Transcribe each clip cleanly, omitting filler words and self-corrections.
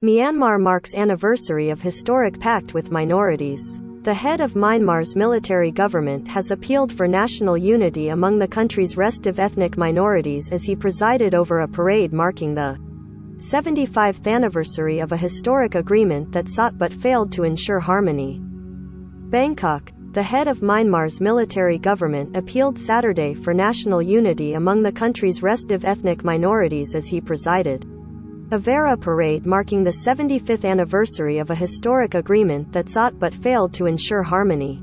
Myanmar marks anniversary of historic pact with minorities. The head of Myanmar's military government has appealed for national unity among the country's restive ethnic minorities as he presided over a parade marking the 75th anniversary of a historic agreement that sought but failed to ensure harmony. Bangkok. The head of Myanmar's military government appealed Saturday for national unity among the country's restive ethnic minorities as he presided over a parade marking the 75th anniversary of a historic agreement that sought but failed to ensure harmony.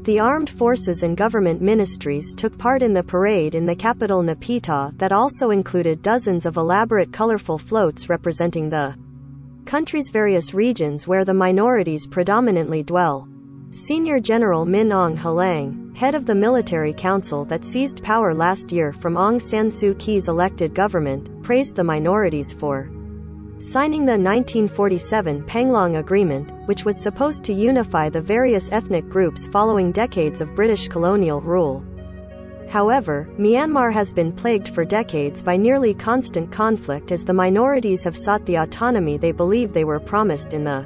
The armed forces and government ministries took part in the parade in the capital Naypyidaw that also included dozens of elaborate colorful floats representing the country's various regions where the minorities predominantly dwell. Senior General Min Aung Hlaing, head of the military council that seized power last year from Aung San Suu Kyi's elected government, praised the minorities for signing the 1947 Penglong Agreement, which was supposed to unify the various ethnic groups following decades of British colonial rule. However, Myanmar has been plagued for decades by nearly constant conflict as the minorities have sought the autonomy they believe they were promised in the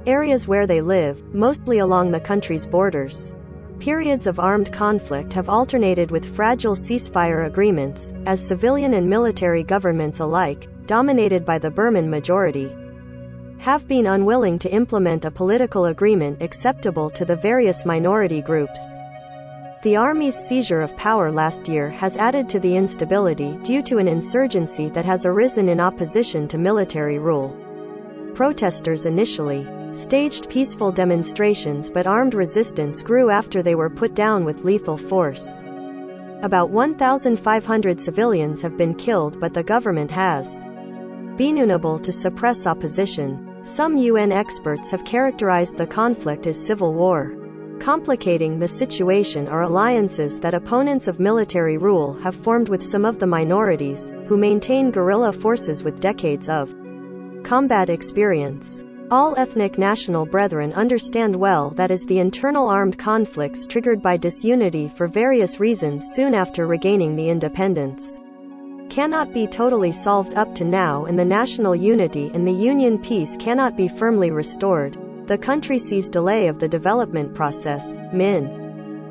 areas where they live, mostly along the country's borders. Periods of armed conflict have alternated with fragile ceasefire agreements, as civilian and military governments alike, dominated by the Burman majority, have been unwilling to implement a political agreement acceptable to the various minority groups. The army's seizure of power last year has added to the instability due to an insurgency that has arisen in opposition to military rule. Protesters initially staged peaceful demonstrations, but armed resistance grew after they were put down with lethal force. About 1,500 civilians have been killed, but the government has been unable to suppress opposition. Some UN experts have characterized the conflict as civil war. Complicating the situation are alliances that opponents of military rule have formed with some of the minorities, who maintain guerrilla forces with decades of combat experience. All ethnic national brethren understand well that as the internal armed conflicts triggered by disunity for various reasons soon after regaining the independence cannot be totally solved up to now, and the national unity and the union peace cannot be firmly restored, the country sees delay of the development process, Min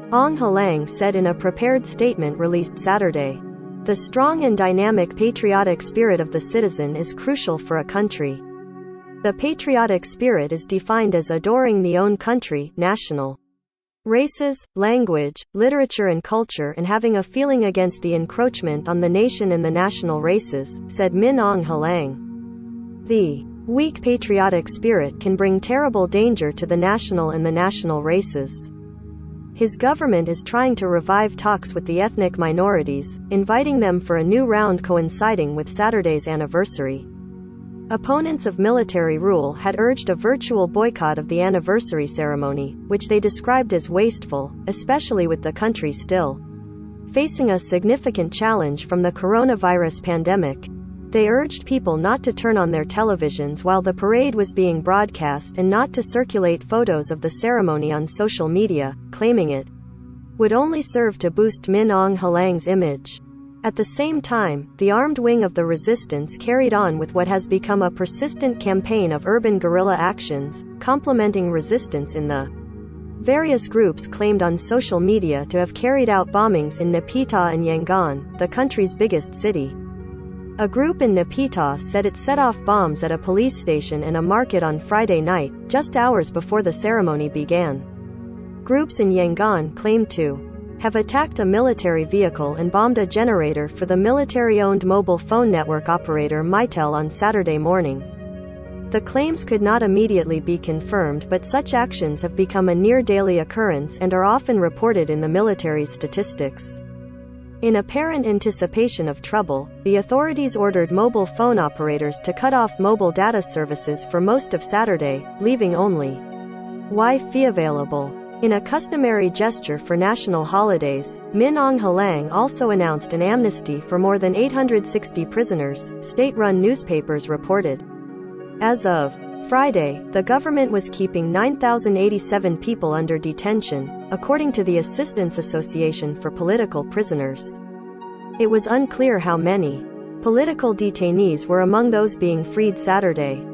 Aung Hlaing said in a prepared statement released Saturday. The strong and dynamic patriotic spirit of the citizen is crucial for a country. The patriotic spirit is defined as adoring the own country, national races, language, literature and culture, and having a feeling against the encroachment on the nation and the national races, said Min Aung Hlaing. The weak patriotic spirit can bring terrible danger to the national and the national races. His government is trying to revive talks with the ethnic minorities, inviting them for a new round coinciding with Saturday's anniversary. Opponents of military rule had urged a virtual boycott of the anniversary ceremony, which they described as wasteful, especially with the country still facing a significant challenge from the coronavirus pandemic. They urged people not to turn on their televisions while the parade was being broadcast and not to circulate photos of the ceremony on social media, claiming it would only serve to boost Min Aung Hlaing's image. At the same time, the armed wing of the resistance carried on with what has become a persistent campaign of urban guerrilla actions, complementing resistance in the various groups claimed on social media to have carried out bombings in Naypyidaw and Yangon, the country's biggest city. A group in Naypyidaw said it set off bombs at a police station and a market on Friday night, just hours before the ceremony began. Groups in Yangon claimed to have attacked a military vehicle and bombed a generator for the military-owned mobile phone network operator Mytel on Saturday morning. The claims could not immediately be confirmed, but such actions have become a near-daily occurrence and are often reported in the military's statistics. In apparent anticipation of trouble, the authorities ordered mobile phone operators to cut off mobile data services for most of Saturday, leaving only Wi-Fi available. In a customary gesture for national holidays, Min Aung Hlaing also announced an amnesty for more than 860 prisoners, state-run newspapers reported. As of Friday, the government was keeping 9,087 people under detention, according to the Assistance Association for Political Prisoners. It was unclear how many political detainees were among those being freed Saturday.